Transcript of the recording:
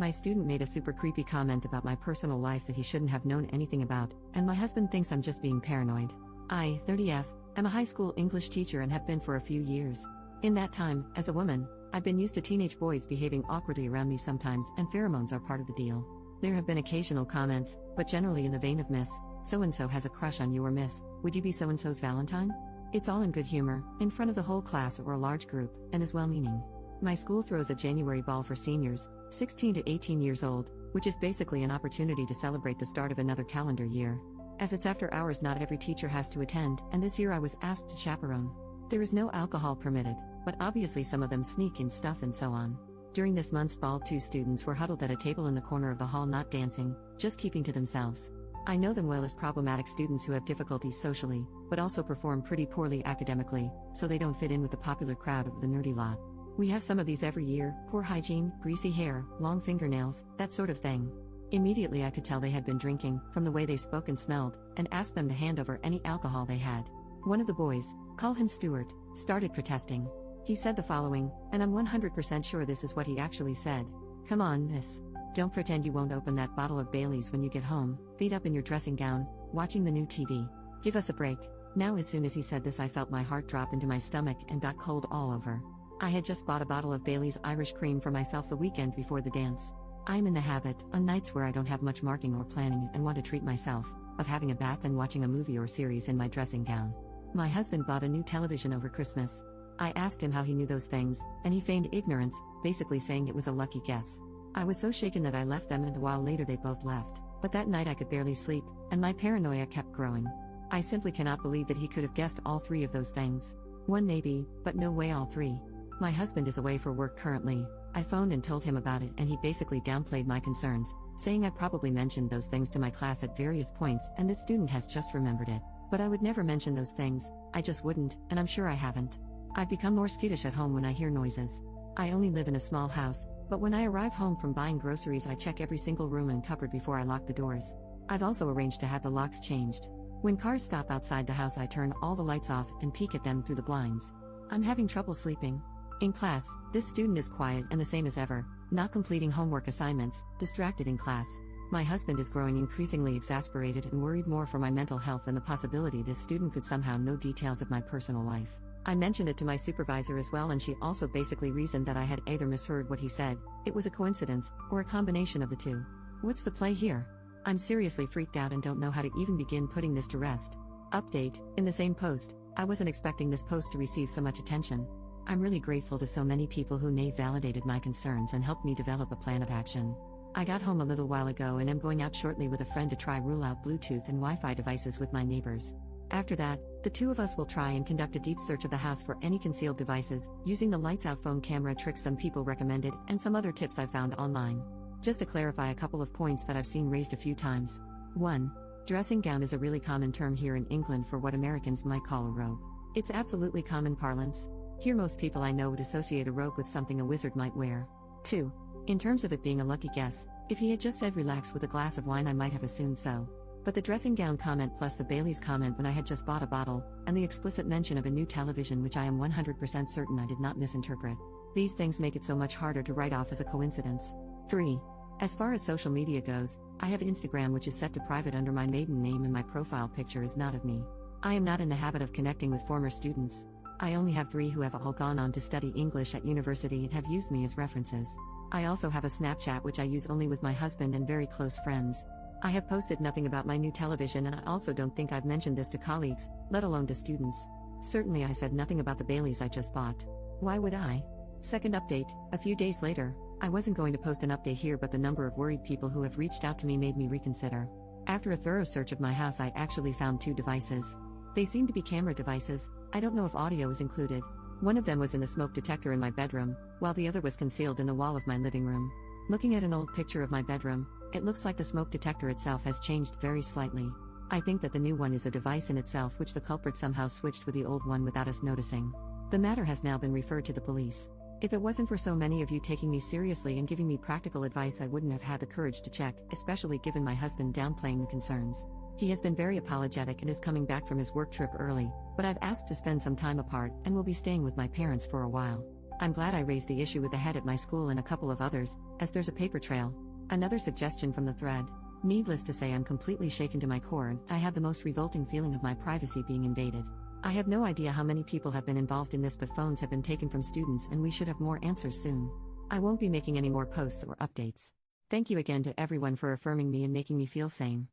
My student made a super creepy comment about my personal life that he shouldn't have known anything about, and my husband thinks I'm just being paranoid. I, 30F, am a high school English teacher and have been for a few years. In that time, as a woman, I've been used to teenage boys behaving awkwardly around me sometimes, and pheromones are part of the deal. There have been occasional comments, but generally in the vein of Miss, so-and-so has a crush on you, or Miss, would you be so-and-so's Valentine? It's all in good humor, in front of the whole class or a large group, and is well-meaning. My school throws a January ball for seniors, 16 to 18 years old, which is basically an opportunity to celebrate the start of another calendar year. As it's after hours, not every teacher has to attend, and this year I was asked to chaperone. There is no alcohol permitted, but obviously some of them sneak in stuff and so on. During this month's ball, 2 students were huddled at a table in the corner of the hall, not dancing, just keeping to themselves. I know them well as problematic students who have difficulties socially, but also perform pretty poorly academically, so they don't fit in with the popular crowd of the nerdy lot. We have some of these every year: poor hygiene, greasy hair, long fingernails, that sort of thing. Immediately I could tell they had been drinking, from the way they spoke and smelled, and asked them to hand over any alcohol they had. One of the boys, call him Stuart, started protesting. He said the following, and I'm 100% sure this is what he actually said. "Come on, miss. Don't pretend you won't open that bottle of Bailey's when you get home, feet up in your dressing gown, watching the new TV. Give us a break." Now, as soon as he said this, I felt my heart drop into my stomach and got cold all over. I had just bought a bottle of Bailey's Irish Cream for myself the weekend before the dance. I'm in the habit, on nights where I don't have much marking or planning and want to treat myself, of having a bath and watching a movie or series in my dressing gown. My husband bought a new television over Christmas. I asked him how he knew those things, and he feigned ignorance, basically saying it was a lucky guess. I was so shaken that I left them, and a while later they both left. But that night I could barely sleep, and my paranoia kept growing. I simply cannot believe that he could have guessed all 3 of those things. One maybe, but no way all 3. My husband is away for work currently. I phoned and told him about it, and he basically downplayed my concerns, saying I probably mentioned those things to my class at various points and this student has just remembered it. But I would never mention those things, I just wouldn't, and I'm sure I haven't. I've become more skittish at home when I hear noises. I only live in a small house, but when I arrive home from buying groceries I check every single room and cupboard before I lock the doors. I've also arranged to have the locks changed. When cars stop outside the house I turn all the lights off and peek at them through the blinds. I'm having trouble sleeping. In class, this student is quiet and the same as ever, not completing homework assignments, distracted in class. My husband is growing increasingly exasperated and worried more for my mental health and the possibility this student could somehow know details of my personal life. I mentioned it to my supervisor as well, and she also basically reasoned that I had either misheard what he said, it was a coincidence, or a combination of the 2. What's the play here? I'm seriously freaked out and don't know how to even begin putting this to rest. Update, in the same post, I wasn't expecting this post to receive so much attention. I'm really grateful to so many people who validated my concerns and helped me develop a plan of action. I got home a little while ago and am going out shortly with a friend to try rule out Bluetooth and Wi-Fi devices with my neighbors. After that, the 2 of us will try and conduct a deep search of the house for any concealed devices, using the lights out phone camera trick some people recommended and some other tips I found online. Just to clarify a couple of points that I've seen raised a few times. 1. Dressing gown is a really common term here in England for what Americans might call a robe. It's absolutely common parlance. Here most people I know would associate a robe with something a wizard might wear. 2. In terms of it being a lucky guess, if he had just said relax with a glass of wine I might have assumed so. But the dressing gown comment plus the Bailey's comment when I had just bought a bottle, and the explicit mention of a new television which I am 100% certain I did not misinterpret. These things make it so much harder to write off as a coincidence. 3. As far as social media goes, I have Instagram which is set to private under my maiden name and my profile picture is not of me. I am not in the habit of connecting with former students. I only have 3 who have all gone on to study English at university and have used me as references. I also have a Snapchat which I use only with my husband and very close friends. I have posted nothing about my new television, and I also don't think I've mentioned this to colleagues, let alone to students. Certainly I said nothing about the Baileys I just bought. Why would I? Second update, a few days later. I wasn't going to post an update here, but the number of worried people who have reached out to me made me reconsider. After a thorough search of my house I actually found 2 devices. They seem to be camera devices. I don't know if audio is included. One of them was in the smoke detector in my bedroom, while the other was concealed in the wall of my living room. Looking at an old picture of my bedroom, it looks like the smoke detector itself has changed very slightly. I think that the new one is a device in itself which the culprit somehow switched with the old one without us noticing. The matter has now been referred to the police. If it wasn't for so many of you taking me seriously and giving me practical advice, I wouldn't have had the courage to check, especially given my husband downplaying the concerns. He has been very apologetic and is coming back from his work trip early, but I've asked to spend some time apart and will be staying with my parents for a while. I'm glad I raised the issue with the head at my school and a couple of others, as there's a paper trail. Another suggestion from the thread. Needless to say, I'm completely shaken to my core and I have the most revolting feeling of my privacy being invaded. I have no idea how many people have been involved in this, but phones have been taken from students and we should have more answers soon. I won't be making any more posts or updates. Thank you again to everyone for affirming me and making me feel sane.